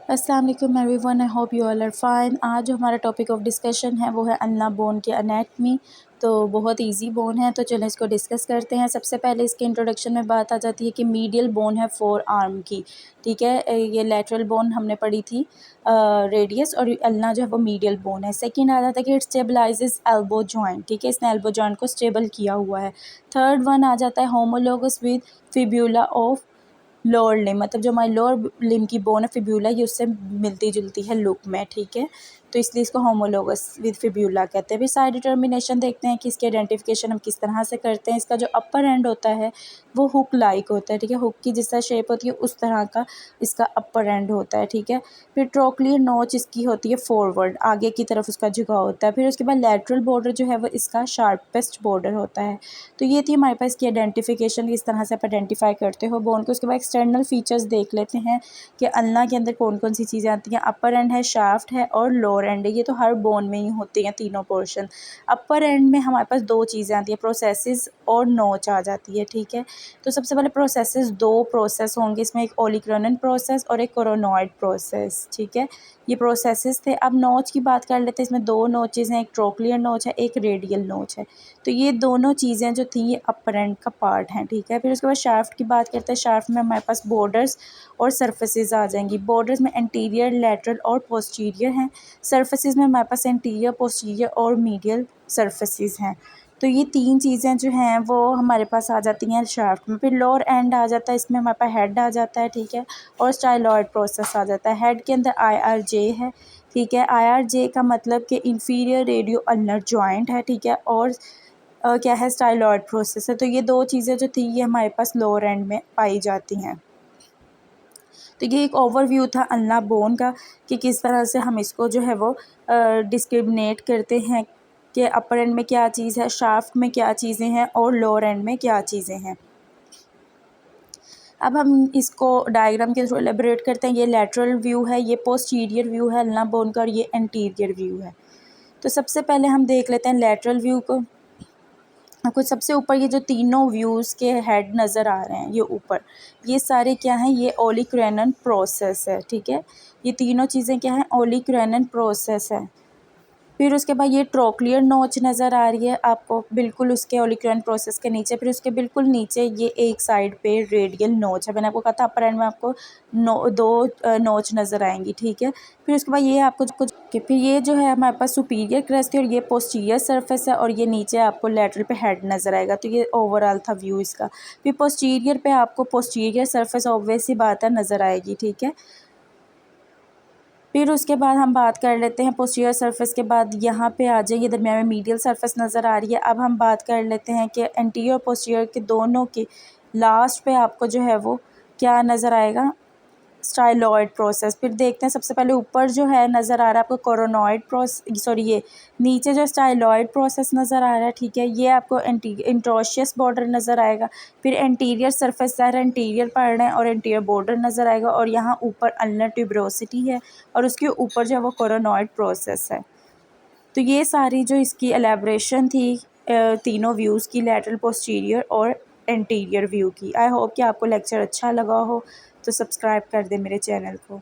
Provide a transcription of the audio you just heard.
अस्सलाम वालेकुम everyone, I hope you all are fine. आज जो हमारा टॉपिक ऑफ डिस्कशन है वो है अल्ना बोन की अनेटमी। तो बहुत इजी बोन है, तो चलो इसको डिस्कस करते हैं। सबसे पहले इसके इंट्रोडक्शन में बात आ जाती है कि मीडियल बोन है फोर आर्म की, ठीक है। ये लेटरल बोन हमने पढ़ी थी, रेडियस, और अल्ना जो है वो मीडियल बोन है। सेकंड आ जाता है कि इट स्टेबलाइजेस एल्बो जॉइंट, ठीक है, इसने एल्बो जॉइंट को स्टेबल किया हुआ है। थर्ड वन आ जाता है homologous with fibula of lower limb, मतलब जो हमारी लोअर लिम की बोन है फिब्यूला, ये उससे मिलती जुलती है लुक में, ठीक है, तो इसलिए इसको होमोलोगस विद फिब्यूला कहते हैं। फिर साइड डिटर्मिनेशन देखते हैं कि इसकी आइडेंटिफिकेशन हम किस तरह से करते हैं। इसका जो अपर एंड होता है वो हुक लाइक होता है, ठीक है, हुक की जिस तरह शेप होती है उस तरह का इसका अपर एंड होता है, ठीक है। फिर ट्रोक्लियर नोच इसकी होती है फॉरवर्ड, आगे की तरफ उसका झुकाव होता है। फिर उसके बाद लेटरल बॉर्डर जो है वो इसका शार्पेस्ट बॉर्डर होता है। तो ये थी हमारे पास की आइडेंटिफिकेशन, किस तरह से आप आइडेंटिफाई करते हो बोन को। उसके बाद एक्सटर्नल फीचर्स देख लेते हैं कि अल्ना के अंदर कौन कौन सी चीज़ें आती हैं। अपर एंड है, शाफ्ट है और लोअर एंड है। ये तो हर बोन में ही होती हैं तीनों पोर्शन। अपर एंड में हमारे पास दो चीज़ें आती हैं, प्रोसेसेस और नोच आ जाती है, ठीक है। तो सबसे पहले प्रोसेसेस, दो प्रोसेस होंगे इसमें, एक ओलिक्रॉनिक प्रोसेस और एक कोरोनॉइड प्रोसेस, ठीक है। ये प्रोसेसेस थे। अब नोच की बात कर लेते हैं। इसमें दो नोचेस हैं, एक ट्रोक्लियर नोच है, एक रेडियल नोच है। तो ये दोनों चीज़ें जो थी ये अपर एंड का पार्ट हैं, ठीक है। फिर उसके बाद शाफ्ट की बात करते हैं। शाफ्ट में हमारे पास बॉर्डर्स और सरफेसेस आ जाएंगी। बॉर्डर्स में एंटीरियर, लेटरल और पोस्टीरियर हैं। सरफेसेस में हमारे पास एंटीरियर, पोस्टीरियर और मीडियल सरफेसेस हैं। तो ये तीन चीज़ें जो हैं वो हमारे पास आ जाती हैं शाफ्ट में। फिर लोअर एंड आ जाता है, इसमें हमारे पास हेड आ जाता है, ठीक है, और स्टाइलॉइड प्रोसेस आ जाता है। हेड के अंदर IRJ है, ठीक है। IRJ का मतलब कि इंफीरियर रेडियो अल्नर जॉइंट है, ठीक है, और क्या है, स्टाइलॉइड प्रोसेस है। तो ये दो चीज़ें जो थी ये हमारे पास लोअर एंड में पाई जाती हैं। तो ये एक ओवरव्यू था अल्ना बोन का कि किस तरह से हम इसको जो है वो डिस्क्रिमिनेट करते हैं कि अपर एंड में क्या चीज़ है, शाफ्ट में क्या चीज़ें हैं और लोअर एंड में क्या चीज़ें हैं। अब हम इसको डायग्राम के थ्रू एलेबोरेट करते हैं। ये लेटरल व्यू है, ये पोस्टीरियर व्यू है अल्ना बोन का, और ये एंटीरियर व्यू है। तो सबसे पहले हम देख लेते हैं लेटरल व्यू को। आपको सबसे ऊपर ये जो तीनों व्यूज़ के हेड नज़र आ रहे हैं, ये ऊपर, ये सारे क्या हैं, ये ओलिक्रैनन प्रोसेस है, ठीक है। ये तीनों चीज़ें क्या हैं, ओलिक्रैनन प्रोसेस है। फिर उसके बाद ये ट्रोक्लियर नोच नज़र आ रही है आपको बिल्कुल उसके ओलिक्रैन प्रोसेस के नीचे। फिर उसके बिल्कुल नीचे ये एक साइड पे रेडियल नोच है। मैंने आपको कहा था अपर एंड में आपको दो नोच नज़र आएंगी, ठीक है। फिर उसके बाद ये आपको कुछ फिर ये जो है हमारे पास सुपीरियर क्रस्ट है और ये पोस्टीरियर सरफेस है, और ये नीचे आपको लेटरल पे हेड नज़र आएगा। तो ये ओवरऑल था व्यू इसका। फिर पोस्टीरियर पे आपको पोस्टीरियर सरफेस ऑब्वियस सी बात है नज़र आएगी, ठीक है। फिर उसके बाद हम बात कर लेते हैं पोस्टीरियर सरफेस के बाद यहाँ पे आ जाइए, दरमियान में मीडियल सरफेस नज़र आ रही है। अब हम बात कर लेते हैं कि एंटीरियर और पोस्टीरियर के दोनों के लास्ट पे आपको जो है वो क्या नज़र आएगा, स्टाइलॉइड प्रोसेस। फिर देखते हैं सबसे पहले ऊपर जो है नज़र आ रहा है आपको कोरोनॉइड प्रोसेस, सॉरी ये नीचे जो स्टाइलॉइड प्रोसेस नज़र आ रहा है, ठीक है, ये आपको इंट्रोशियस बॉर्डर नज़र आएगा। फिर एंटीरियर सरफेस ज़ाहिर एंटीरियर पढ़ रहे हैं और एंटीरियर बॉर्डर नज़र आएगा, और यहाँ ऊपर अल्नर ट्यूबरोसिटी है और उसके ऊपर जो है वो कोरोनॉइड प्रोसेस है। तो ये सारी जो इसकी एलेब्रेशन थी तीनों व्यूज़ की, लेटरल, पोस्टीरियर और एंटीरियर व्यू की। आई होप कि आपको लेक्चर अच्छा लगा हो, तो सब्सक्राइब कर दें मेरे चैनल को।